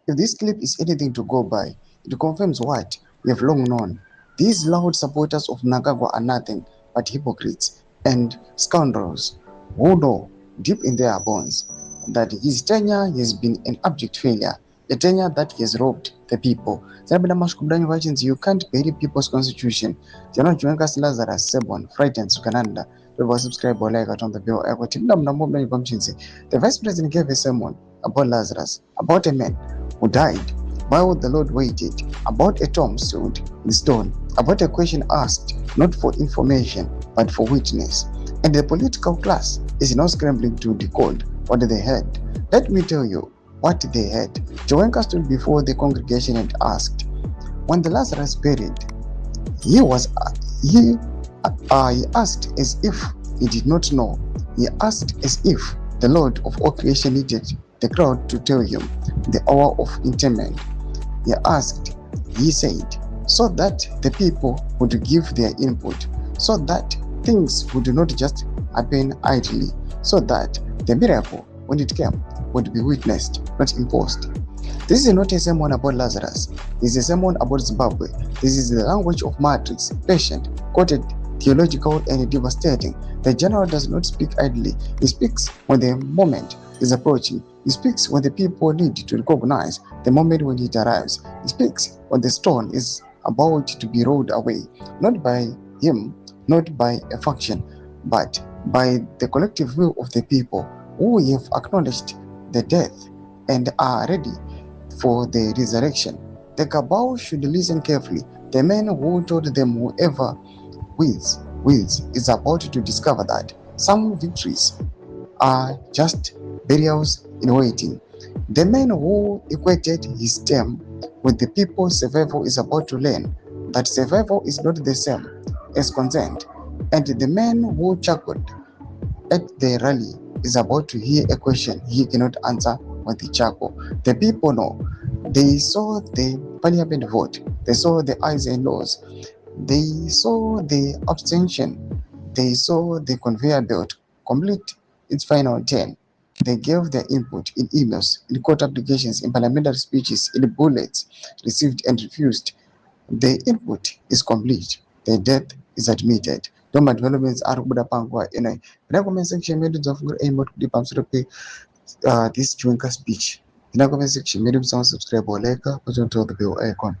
If this clip is anything to go by, it confirms what we have long known. These loud supporters of Mnangagwa are nothing but hypocrites and scoundrels who know deep in their bones that his tenure has been an abject failure, a tenure that has robbed the people. You can't bury people's constitution. Chiwenga Lazarus Sebon, frightened Sukananda. Subscribe or like on the bell. The vice president gave a sermon about Lazarus, about a man who died while the Lord waited, about a tomb stood in stone, about a question asked not for information but for witness. And the political class is now scrambling to decode what they had. Let me tell you what they had. Chiwenga stood before the congregation and asked, when the Lazarus buried, he asked as if he did not know. He asked as if the Lord of all creation needed the crowd to tell him the hour of interment. He said, so that the people would give their input, so that things would not just happen idly, so that the miracle, when it came, would be witnessed, not imposed. This is not a sermon about Lazarus. This is a sermon about Zimbabwe. This is the language of matrix, patient, quoted, theological, and devastating. The general does not speak idly. He speaks when the moment is approaching. He speaks when the people need to recognize the moment when it arrives. He speaks when the stone is about to be rolled away, not by him, not by a faction, but by the collective will of the people who have acknowledged the death and are ready for the resurrection. The cabal should listen carefully. The man who told them whoever wins is about to discover that some victories are just burials in waiting. The man who equated his term with the people's survival is about to learn that survival is not the same as consent. And the man who chuckled at the rally is about to hear a question he cannot answer with the chuckle. The people know. They saw the parliament vote. They saw the ayes and noes. They saw the abstention. They saw the conveyor belt complete its final turn. They gave their input in emails, in court applications, in parliamentary speeches, in bullets received and refused. The input is complete. The death is admitted. Doma developments are kubuda pangwa. In a comment section, made of aim to deep this Chiwenga speech. In a comment section, made subscribe or like, put on the bell icon.